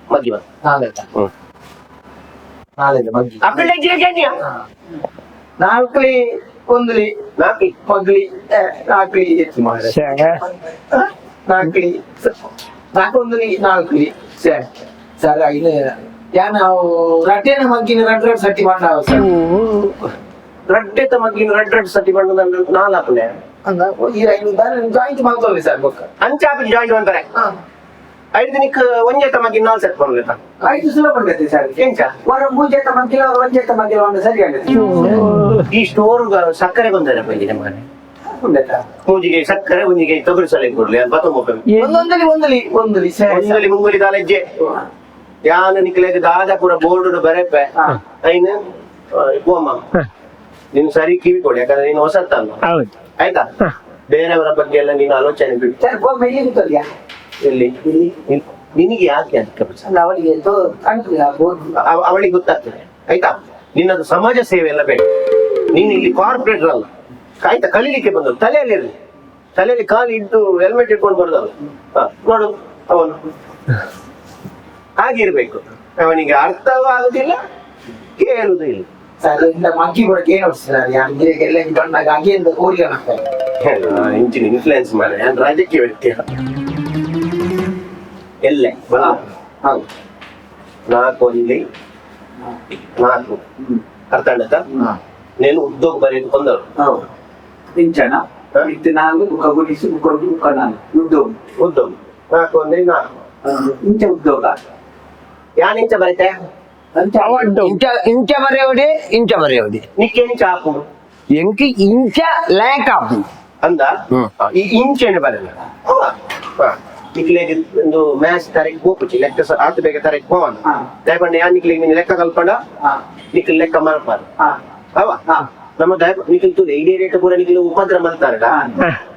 ಮಗ್ಗಿ ಬಂತು ನಾಲ್ಕಲಿ ಒಂದ್ಲಿ ನಾಲ್ಕು ಮಗ್ಲಿ ನಾಲ್ಕಲಿ ಎತ್ತಿ ಮಾಡ ನಾಲ್ಕಲಿ ನಾಲ್ಕೊಂದ್ಲಿ ನಾಲ್ಕಲಿ ಸರ್ ಇನ್ನು ಯಾನ ರಟ್ಟೆನ ಮಗ್ಗಿನ ರಡ್ ಸಟ್ಟಿ ಮಾಡಾವ ಸರ್ ರಡ್ಡೆತ ಮಗ್ಗಿನ ರಡ್ ಸತಿ ಬಂದ ನಾಲ್ಕಲೆ ಅಂದ ಈ ಐದು ಜಾಯಿಂಟ್ ಮಾಡ್ಕೊಳ್ಳಿ ಸರ್ ಬೊಕ್ಕ ಅಂಚಾಪಿ ಜಾಯಿಂಟ್ ಅಂತಾರೆ 5 ದಿನಕ್ಕೆ ಒಂಜೇತ ಮಗ್ಗಿನ 4 ಸೆಟ್ ಬಂದ್ಲೇತ 5 ಸುಲಭ ಬಂದೈತೆ ಸರ್ ಎಂಚ ವರ ಮೂಜೇತ ಮಗ್ಗಿಲ ಒಂಜೇತ ಮಗ್ಗಿಲ ಒಂದು ಸರಿ ಆಗೈತೆ ಈ ಸ್ಟೋರ್ ಸಕ್ಕರೆ ಬಂದರೆ ಬಂದಿದೆ ಮನೆ ಉಂಡೈತಾ ಮೂಜಿಗೆ ಸಕ್ಕರೆ ಒಂಜಿಗೆ ತೊಗರಿ ಸಲ ಕೊಡ್ಲಿ ಅದು ಒಂದೊಂದಲಿ ಒಂದಲಿ ಮುಂಗುಲಿ ದಾಲೆಜ್ಜೆ ಯಾನ ನಿಕ್ಲೆಗೆ ದಾದಾಪುರ ಬೋರ್ಡ್ ಬರೆಪೆ ಐನು ಓಮ ನೀನು ಸರಿ ಕಿವಿ ಕೊಡಿ ಯಾಕಂದ್ರೆ ನೀನು ಹೊಸತ್ತಲ್ಲ ಆಯ್ತಾ ಬೇರೆಯವರ ಬಗ್ಗೆ ಎಲ್ಲ ನೀನು ಆಲೋಚನೆ ಬಿಡು ಸರ್ ಬೋಮ್ ಇಲ್ಲಿ ಕೂತಲ್ಯಾ ಎಲ್ಲಿ ನಿನಗೆ ಯಾಕೆ ಅಂತ ಅವಳಿಗೆ ಅವಳಿಗೆ ಗೊತ್ತಾಗ್ತದೆ ಆಯ್ತಾ ನಿನ್ನದು ಸಮಾಜ ಸೇವೆ ಎಲ್ಲ ಬೇಡ ನೀನು ಇಲ್ಲಿ ಕಾರ್ಪೊರೇಟ್ ಅಲ್ಲ ಆಯ್ತಾ ಕಲೀಲಿಕ್ಕೆ ಬಂದದ್ದು ತಲೆಯಲ್ಲಿ ಕಾಲು ಇಟ್ಟು ಹೆಲ್ಮೆಟ್ ಇಟ್ಕೊಂಡು ಬರೋದಲ್ಲ ನೋಡು ಅವನು ಹಾಗಿರ್ಬೇಕು ಅವನಿಗೆ ಅರ್ಥವಾಗುದಿಲ್ಲ ಕೇಳುದು ಇಲ್ಲ ಸರ್ ಇಂದ ಮಗ್ಗಿ ಕೂಡ ಕೇಳಿಸ್ತಾರೆ ಎಲ್ಲ ಬಣ್ಣಾಗ ಹಾಗೆ ಅಂತ ಕೋರಿಯ ಇಂಚಿನ ಇನ್ಫ್ಲೂಯೆನ್ಸ್ ಮಾಡಿ ನಾನು ರಾಜಕೀಯ ವ್ಯಕ್ತಿ ಎಲ್ಲೇ ಹೌದು 4 ಒಂದ್ಲಿ 4 ಅರ್ಥ ಆಯ್ತಾ నేను ಉದ್ಯೋಗ ಬರೆದು ಬಂದವರು ಹೌದು ಇಂಚನ ಇತ್ತು ನಾಲ್ಕು ಮುಖ ಗುಣಿಸಿ ಮುಖ ನಾನು ಉದ್ಯೋಗ 4 ಒಂದ್ಲಿ 4 ಇಂಚ ಉದ್ಯೋಗ ಯಾನ್ ಇಂಚ ಬರೀತೆ ಇಂಚ ಬರೆಯೋಡಿ ನಿಕ್ಕೇಂಚ ಹಾಕು ಎಂಕಿ ಇಂಚ ಲ್ಯಾಕ್ ಆಪು ಅಂದ ಈ ಇಂಚೇನೆ ಬರಲ್ಲ ನಿಕ್ಲೆಗೆ ಒಂದು ಮ್ಯಾಚ್ ತರಕ್ಕೆ ಹೋಗ್ಬಿಚ್ಚಿ ಲೆಕ್ಕ ಆತ ಬೇಗ ತರಕ್ಕೆ ಹೋಗೋಣ ದಯಪಂಡ ಯಾ ನಿಕ್ಲಿಗೆ ನೀನು ಲೆಕ್ಕ ಕಲ್ಪಂಡ ನಿಕ್ಲಿ ಲೆಕ್ಕ ಮಲ್ಪಾರ ಅವ ನಮ್ಮ ನಿಖಿಲ್ ತುಲೆ ಇಡೀ ರೇಟ್ ಪೂರ ನಿಖಿಲ್ ಉಪದ್ರ ಮಲ್ತಾರಡ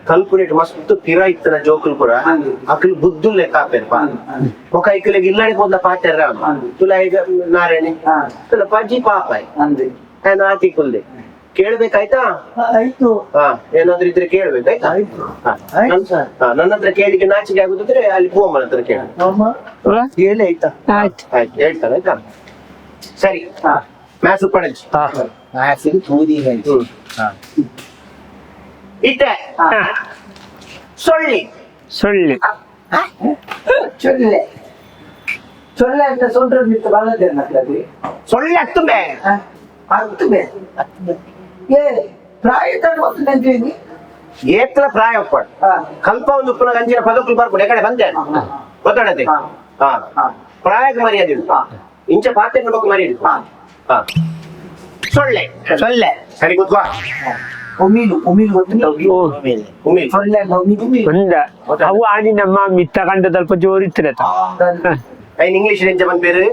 ಕಲ್ಪುನೇಟ್ ಮಸ್ತ್ ಪಿರ ಇತ್ತನ ಜೋಕುಲ್ ಪೂರ ಅಕ್ಲಿ ಬುದ್ಧು ಲೆಕ್ಕ ಹಾಪೇರ್ಪ ಒಕ್ಕ ಇಕ್ಲಿಗೆ ಇಲ್ಲಡಿ ಹೋದ ಪಾತ್ಯಾರ ತುಲ ಈಗ ನಾರಾಯಣಿ ತುಲ ಪಜ್ಜಿ ಪಾಪಾಯ್ ನಾತಿ ಕುಲ್ದೆ ಕೇಳ್ಬೇಕಾಯ್ತಾ ಆಯ್ತು ಏನಾದ್ರೂ ಇದ್ರೆ ಕೇಳ್ಬೇಕಾಯ್ತಾ ನನ್ನ ಹತ್ರ ಕೇಳಿಕ್ಕೆ ನಾಚಿಕೆ ಆಗುದಿದ್ರೆ ಅಲ್ಲಿ ಪೂವಮ್ಮನ ಹತ್ರ ಕೇಳ ಹೇಳಿ ಆಯ್ತಾ ಆಯ್ತು ಹೇಳ್ತಾರೆ ಆಯ್ತಾ ಸರಿ ಮ್ಯಾಥ್ಸ್ ಉಪ್ಪಣಜಿ ಇಟ್ಟೆ ಸೊಳ್ಳಿ ಸೊಳ್ಳಿ ಚೊಲ್ಲೆ ಚೊಲ್ಲೆ ಅಂತ சொல்றது ಬರದೆ ಅನ್ನಕ್ಕಾಗಿ ಸೊಳ್ಳಿ ಹತ್ತುಂಬೆ ಹತ್ತುಬೆ ಏ ಪ್ರಾಯದ ಒಂದು ನೆಂತೀನಿ ಏಕಲ ಪ್ರಾಯ ಒಪ್ಪಡ್ ಕಲ್ಪ ಒಂದು ಉಪ್ಪನ ಗಂಜಿನ ಪದಕ್ಕೂ ಬರ್ಬಿಡು ಕಡೆ ಬಂದೆ ಗೊತ್ತಾಡತ್ತೆ ಪ್ರಾಯಕ್ಕೆ ಮರ್ಯಾದೆ ಇಂಚ ಪಾತ್ರೆ ಬಗ್ಗೆ ಮರ್ಯಾದೆ ಸೊಳ್ಳೆ ಸರಿ ಗೊತ್ತಾ ಉಮೀಲ್ ಗೊತ್ತಿಲ್ಲ ಉಮಿಲ್ ಸೊಳ್ಳೆ ಒಂದ ಅವು ಆಡಿ ನಮ್ಮ ಮಿತ್ತ ಕಂಡ ಸ್ವಲ್ಪ ಜೋರಿತ್ತಿರ ಐನ್ ಇಂಗ್ಲಿಷ್ ಎಂಚ ಬಂದ ಬೇರೆ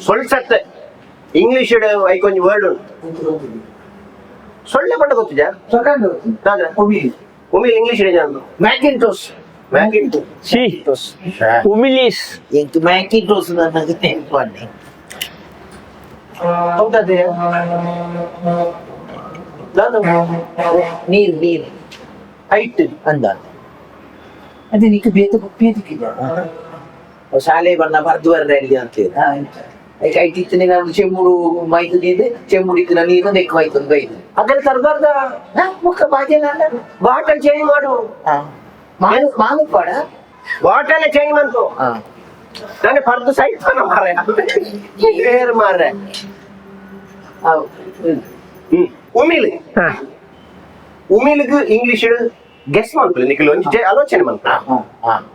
ಸೊಳ್ಸತ್ತೆ ಇಂಗ್ಲಿಷ್ ಐಕೊಂಜಿ ವರ್ಡ್ ಉಂಟು ಸೊಳ್ಳೆ ಪಂಡ ಗೊತ್ತಿದ್ಯಾ ಉಮಿಲ್ ಇಂಗ್ಲಿಷ್ ಮ್ಯಾಕಿಂಟೋಸ್ ಸಿ ಉಮಿಲಿಸ್ ಎಂಕ್ ಮ್ಯಾಕಿಂಟೋಸ್ ನನಗೆ ನೆನಪನ್ನಿ ಹೌದದೆ ನೀರು ಹೈಟ್ ಅಂದ ಅದೇ ನಿಕ್ಕೆ ಬೇತ ಬೇದಿಕ್ಕಿದೆ ಶಾಲೆ ಬಣ್ಣ ಬರ್ದು ಬರ್ರಿ ಅಂತ ಈಗ ಐತಿತ್ತನೆ ನಾನು ಚೆಮ್ಮುಡು ಮೈತದಿದೆ ಚೆಮ್ಮುಡಿದ್ದು ನಾನು ಈಗ ನೆಕ್ ಮೈತದ ಬೈದು ಅದೆಲ್ಲ ತರಬಾರ್ದ ಮುಖ ಬಾಜೆ ಬಾಟಲ್ ಚೇಂಜ್ ಮಾಡು ಮಾಲು ಪಾಡ ಬಾಟಲ್ ಚೇಂಜ್ ಮಾಡ್ತು ನಾನು ಪರ್ದು ಸೈಡ್ ಮಾರೆ ಏರ್ ಮಾರೆ ಉಮಿಲ್ ಉಮಿಲ್ಗೆ ಇಂಗ್ಲಿಷ್ ಗೆಸ್ ಮಾಡ್ಕೊಳ್ಳಿ ನಿಖಿಲ್ ಒಂಚೆ ಆಲೋಚನೆ ಮಾಡ್ತಾ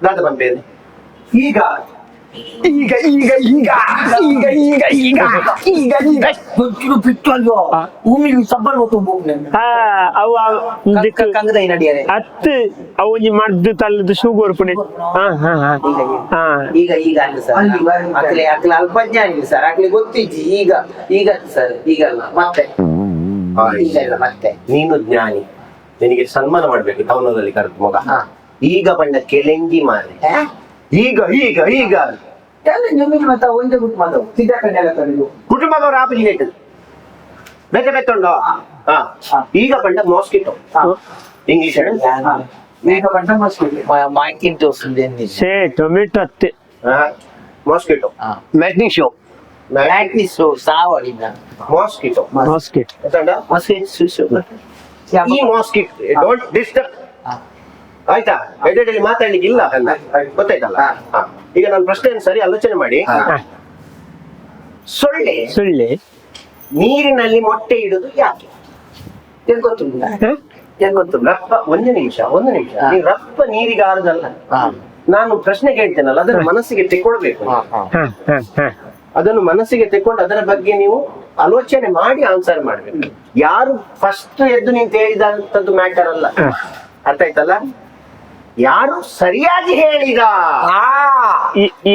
ದಾದ ಬಂಪೇರು ಈಗ ಈಗ ಈಗ ಈಗ ಈಗ ಈಗ ಈಗ ಈಗ ಈಗ ಗೊತ್ತಿರು ಬಿಟ್ಟಲ್ವೋ ಉಮಿಲಿ ಸಬ್ಬಲ್ ಹೋಗ್ತು ಅವು ಕಂಗದ ನಡಿಯಾರೆ ಹತ್ತು ಅವು ಒಂಜಿ ಮರ್ದು ತಲ್ಲದು ಶುಗರ್ ಪುಣೆ ಈಗ ಈಗ ಅಲ್ಲ ಸರ್ ಅಕ್ಲೆ ಅಕ್ಲೆ ಅಲ್ಪಜ್ಞಾನಿ ಸರ್ ಅಕ್ಲೆ ಗೊತ್ತಿಜ್ಜಿ ಈಗ ಈಗ ಸರ್ ಈಗಲ್ಲ ಮತ್ತೆ ಈಗ ಇಲ್ಲ ಮತ್ತೆ ನೀನು ಜ್ಞಾನಿ ನಿನಗೆ ಸನ್ಮಾನ ಮಾಡ್ಬೇಕು ಟೌನದಲ್ಲಿ ಕರೆದು ಮಗ ಈಗ ಬಂದ ಕೆಲೆಂಗಿ ಮಾರಿ ಈಗ ಈಗ ಈಗ ಮತ್ತೆ ಒಂದೇ ಬಿಟ್ಟು ಮಾತಾವು ಸಿದ್ಧಾಕಂಡೆಲ್ಲ ಕರೆದು ಕುಟುಂಬದವ್ರ ಆಪಜಿಗೆ ಇಟ್ಟದು ಬೆತ್ತ ಬೆತ್ತುಂಡೋ ಈಗ ಬಂದ ಮಾಸ್ಕಿಟೋ ಇಂಗ್ಲಿಷ್ ಈಗ ಬಂದ ಮಾಕಿನ್ ತೋರಿಸಿದ್ದೇನೆ ಸೇ ಟೊಮೆಟೊ ಹತ್ತೆ ಮಾಸ್ಕಿಟೋ ಮ್ಯಾಗ್ನೀಷಿಯೋ ಮ್ಯಾಗ್ನಿಸೋ ಸಾವಳಿನ ಮಾಸ್ಕಿಟೋ ಮಾಸ್ಕಿಟ್ ಈ ಮಾಸ್ಕಿಟ್ ಡೋಂಟ್ ಡಿಸ್ಟರ್ಬ್ ಆಯ್ತಾ ಎಡೆಯಲ್ಲಿ ಮಾತಾಡ್ಲಿಕ್ಕೆ ಇಲ್ಲ ಗೊತ್ತಾಯ್ತಲ್ಲ ಈಗ ನನ್ನ ಪ್ರಶ್ನೆ ಸರಿ ಆಲೋಚನೆ ಮಾಡಿ ಸೊಳ್ಳೆ ಸೊಳ್ಳೆ ನೀರಿನಲ್ಲಿ ಮೊಟ್ಟೆ ಇಡುದು ಯಾಕೆ ಗೊತ್ತಿಲ್ಲ ರಪ್ಪ ಒಂದು ನಿಮಿಷ ನೀವು ರಪ್ಪ ನೀರಿಗಾರದಲ್ಲ ನಾನು ಪ್ರಶ್ನೆ ಕೇಳ್ತೇನಲ್ಲ ಅದನ್ನ ಮನಸ್ಸಿಗೆ ತೆಕ್ಕೊಳ್ಬೇಕು ಅದನ್ನು ಮನಸ್ಸಿಗೆ ತೆಕ್ಕೊಂಡು ಅದರ ಬಗ್ಗೆ ನೀವು ಆಲೋಚನೆ ಮಾಡಿ ಆನ್ಸರ್ ಮಾಡ್ಬೇಕು ಯಾರು ಫಸ್ಟ್ ಎದ್ದು ನಿಂತು ಹೇಳಿದಂತದ್ದು ಮ್ಯಾಟರ್ ಅಲ್ಲ ಅರ್ಥ ಆಯ್ತಲ್ಲ ಯಾರು ಸರಿಯಾಗಿ ಹೇಳಿದ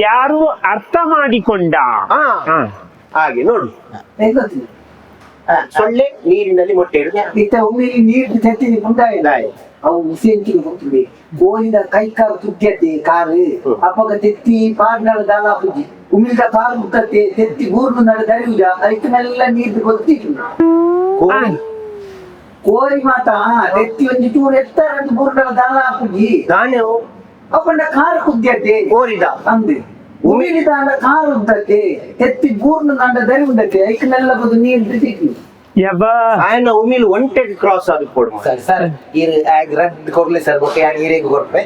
ಯಾರು ಅರ್ಥ ಮಾಡಿಕೊಂಡ ಹಾಗೆ ನೋಡು ಸೊಳ್ಳೆ ನೀರಿನಲ್ಲಿ ಮೊಟ್ಟೆ ಇಡುದು ಒಮ್ಮೆ ನೀರು ತೆತ್ತಿ ಮುಂದಾಯಿಲ್ಲ ಅವು ಹುಸೇಂಕಿಗೆ ಹೋಗ್ತದೆ ಓನಿದ ಕೈ ಕಾಲು ತುದ್ಯತೆ ಕಾರು ಅಪ್ಪಗ ತೆತ್ತಿ ಪಾಡ್ನಾಳ ದಾಲ ಪೂಜಿ ಉಮಿಲ್ದ ಕಾಲು ಮುಟ್ಟತ್ತೆ ತೆತ್ತಿ ಗೂರ್ನು ನಡ ದರಿಯುದ ಅದಕ್ಕೆಲ್ಲ ನೀರು ಗೊತ್ತಿತ್ತು ಕೋರಿ ಮಾತ ತೆತ್ತಿ ಒಂಜಿ ಚೂರು ಎತ್ತರ ಗೂರ್ನಾಳ ದಾಲ ಪೂಜಿ ದಾನೆ ಅಪ್ಪಂಡ ಕಾರು ಕುದ್ಯತೆ ಕೋರಿದ ಅಂದೆ ಉಮಿಲಿದ ಕಾರು ಉದ್ದತ್ತೆ ತೆತ್ತಿ ಗೂರ್ನು ನಡ ದರಿಯುದಕ್ಕೆ ಅದಕ್ಕೆಲ್ಲ ಬದು ನೀರು ಸಿಕ್ಕಿ ఆయన ఉమిల్ వంటెడ్ క్రాస్ అది కూడా ಸರ್ ಸರ್ ಇದು ರದ್ದು ಕೊಡ್ಲಿ ಸರ್ ಓಕೆ ನೀರಿಗೆ ಕೊಡ್ಪೆ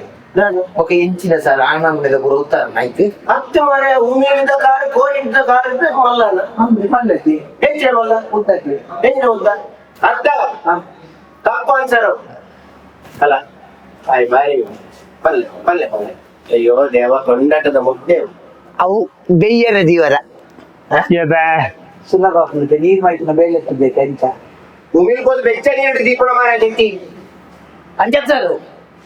ಓಕೆ ಎಂಚಿನ ಸರ್ ಆನಂದದ ಗುರು ಉತ್ತರ ಆಯ್ತು ಹತ್ತು ಮರ ಉಮಿಲಿದ ಕಾರು ಕೋರಿದ ಕಾರು ಮಲ್ಲನ ಪಂಡತಿ ಹೆಚ್ಚಿನ ಮಲ್ಲ ಉದ್ದಕ್ಕೆ ಹೆಚ್ಚಿನ ಉದ್ದ ಅರ್ಥ ತಪ್ಪು ಆನ್ಸರ್ ಅಲ್ಲ ಆಯ್ ಬಾರಿ ಪಲ್ಲೆ ಪಲ್ಲೆ ಪಲ್ಲೆ ಅಯ್ಯೋ ದೇವ ಕೊಂಡಾಟದ ಮುಗ್ದೆ ಅವು ಬೆಯ್ಯನ ಜೀವನ ಸುಲಭ ನೀರ್ ಮಾಹಿತಿನ ಬೇಳೆ ಎತ್ತಬೇಕು ಎಂತ ಉಮಿಲ್ ಹೋದ್ ಬೆಚ್ಚ ನೀರು ದೀಪಣ ಮಾರ ನಿಂತಿ ಅಂಜತ್ ಸರ್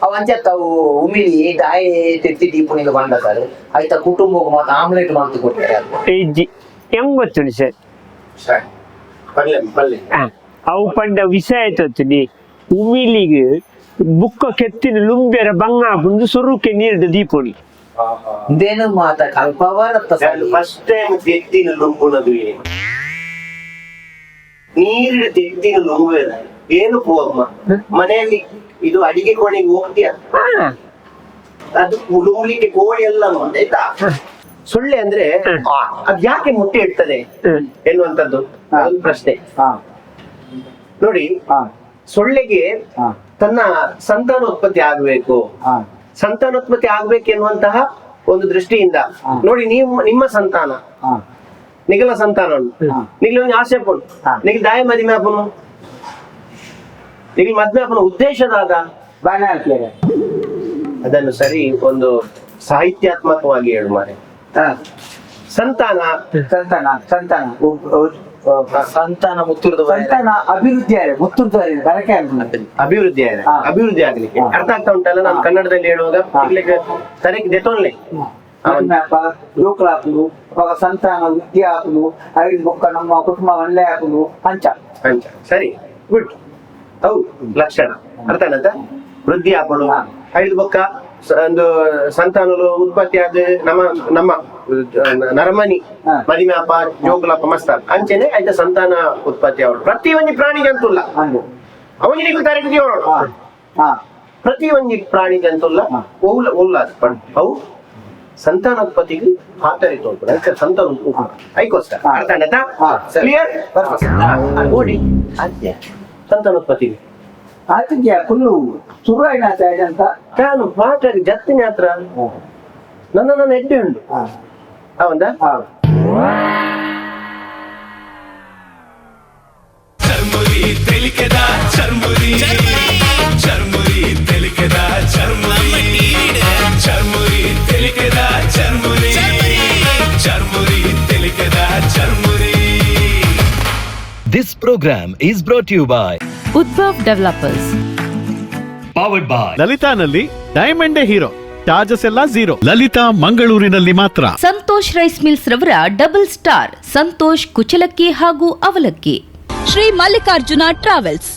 ಅವು ಅಂಜತ್ ಅವು ಉಮಿಲಿ ದಾಯಿ ತೆತ್ತಿ ದೀಪನಿಗೆ ಬಂದ ಸರ್ ಆಯ್ತಾ ಕುಟುಂಬಕ್ಕೆ ಮತ್ತೆ ಆಮ್ಲೆಟ್ ಮಾಡ್ತು ಕೊಡ್ತಾರೆ ಹೆಂಗ್ ಗೊತ್ತುಂಡು ಸರ್ ಪಲ್ಲೆ ಪಲ್ಲೆ ಅವು ಪಂಡ ವಿಷಯ ಆಯ್ತೊತ್ತುನಿ ಉಮಿಲಿಗೆ ಬುಕ್ಕ ಕೆತ್ತಿನ ಲುಂಬೆರ ಬಂಗ ಹಾಕೊಂಡು ಸೊರುಕೆ ನೀರಿದ ದೀಪೋಣಿ ಇದೇನು ಮಾತ ಕಲ್ಪವರತ್ತ ಫಸ್ಟ್ ಟೈಮ್ ತೆತ್ತಿನ ಲುಂಬುನದು ಏನು ನೀರಿನ ತೆತ್ತಿನ ಲುಂಬು ಏನು ಹೋಗಮ್ಮ ಮನೆಯಲ್ಲಿ ಇದು ಅಡಿಗೆ ಕೋಣೆಗೆ ಹೋಗ್ತೀಯ ಅದು ಲುಂಬ್ಲಿಕ್ಕೆ ಕೋಳಿ ಎಲ್ಲ ಆಯ್ತಾ ಸೊಳ್ಳೆ ಅಂದ್ರೆ ಅದ್ ಯಾಕೆ ಮೊಟ್ಟೆ ಇಡ್ತದೆ ಎನ್ನುವಂಥದ್ದು ಒಂದು ಪ್ರಶ್ನೆ ನೋಡಿ ಸೊಳ್ಳೆಗೆ ತನ್ನ ಸಂತಾನೋತ್ಪತ್ತಿ ಆಗ್ಬೇಕು ಸಂತಾನೋತ್ಪತ್ತಿ ಆಗ್ಬೇಕೆನ್ನುವಂತಹ ಒಂದು ದೃಷ್ಟಿಯಿಂದ ನೋಡಿ ನೀವು ನಿಮ್ಮ ಸಂತಾನ ನಿಗಲ ಸಂತಾನ ನಿಗಲ ಒಂದು ಆಸೆ ಪಡು ನಿಗಲ್ ದಾಯ ಮದಿಮೆ ಆಪನು ನಿಗಲ್ ಮದ್ಮೆ ಆಪನ ಉದ್ದೇಶದಾಗ ಅದನ್ನು ಸರಿ ಒಂದು ಸಾಹಿತ್ಯಾತ್ಮಕವಾಗಿ ಹೇಳು ಮಾರೆ ಸಂತಾನ ಸಂತಾನ ಸಂತಾನ ಸಂತಾನ ಮುತ್ತುರ್ದ ಸಂತಾನ ಅಭಿವೃದ್ಧಿ ಆಗಿದೆ ಮುತ್ತುರ್ದು ಬರಕೆ ಅಭಿವೃದ್ಧಿ ಅಭಿವೃದ್ಧಿ ಆಗ್ಲಿಕ್ಕೆ ಅರ್ಥ ಆಗ್ತಾ ಉಂಟಲ್ಲ ನಾನು ಕನ್ನಡದಲ್ಲಿ ಹೇಳುವಾಗ ಸರಿಗೆ ದೆತೋನ್ಲೆ ಜೋಕುಲು ಅವಾಗ ಸಂತಾನ ವೃದ್ಧಿ ಹಾಕುದು ಐದು ಬೊಕ್ಕ ನಮ್ಮ ಕುಟುಂಬ ಒಳ್ಳೆ ಹಾಕುದು ಪಂಚ ಪಂಚ ಸರಿ ಗುಡ್ ಹೌದು ಲಕ್ಷಣ ಅರ್ಥ ಏನಂತ ವೃದ್ಧಿ ಹಾಕೋದು ಐದು ಬೊಕ್ಕ ಒಂದು ಸಂತಾನಲು ಉತ್ಪತ್ತಿ ಆದ ನಮ್ಮ ನರಮನಿ ಮದಿಮ್ಯಾಪ ಜೋಗುಲಪ್ಪ ಮಸ್ತಾನ್ ಅಂಚೆನೆ ಆಯ್ತ ಸಂತಾನ ಉತ್ಪತ್ತಿ ಅವಳು ಪ್ರತಿ ಒಂದು ಪ್ರಾಣಿಗೆ ಅಂತಲ್ಲ ಅವನಿಗೆ ತರಗತಿ ಅವಳು ಪ್ರತಿ ಒಂಜಿ ಪ್ರಾಣಿಗೆ ಅಂತಲ್ಲ ಒಲ್ಲಾದ ಅವು ಸಂತಾನೋತ್ಪತ್ತಿಗೆ ಹಾತರಿ ತೋರ್ಪುಡು ಅದಕ್ಕೆ ಸಂತಾನ ಐಕೋಸ್ಕರ ಅರ್ಥ ಆಯ್ತಾ ಕ್ಲಿಯರ್ ಓಡಿ ಅದ್ಯ ಸಂತಾನೋತ್ಪತ್ತಿಗೆ ಆತಿದ್ಯಾ ಫುಲ್ಲು ಶುರು ಆಯ್ತು ಅಂತ ನಾನು ಮಾತಾಡಿ ಜತ್ತಿನ ಹತ್ರ ನನ್ನ ಎಡ್ಡೆ ಉಂಟು ಅವಂದ ಚರ್ಮುರಿ ತೆಲಿಕೆದ ಚರ್ಮುರಿ ಚರ್ಮುರಿ ತೆಲಿಕೆದ ಚರ್ಮುರಿ ಚರ್ಮುರಿ ತೆಲಿಕೆದ ಚರ್ಮುರಿ ಚರ್ಮುರಿ ತೆಲಿಕೆದ churmuri. This program is brought to you by Udbhav developers. Powered by ಲಲಿತಾನಲ್ಲಿ ಡೈಮಂಡ್ ಹೀರೋ, ಚಾರ್ಜಸ್ ಎಲ್ಲ ಝೀರೋ. ಲಲಿತಾ ಮಂಗಳೂರಿನಲ್ಲಿ ಮಾತ್ರ. ಸಂತೋಷ್ ರೈಸ್ ಮಿಲ್ಸ್ ರವರ ಡಬಲ್ ಸ್ಟಾರ್ ಸಂತೋಷ್ ಕುಚಲಕ್ಕಿ ಹಾಗೂ ಅವಲಕ್ಕಿ. ಶ್ರೀ ಮಲ್ಲಿಕಾರ್ಜುನ ಟ್ರಾವೆಲ್ಸ್.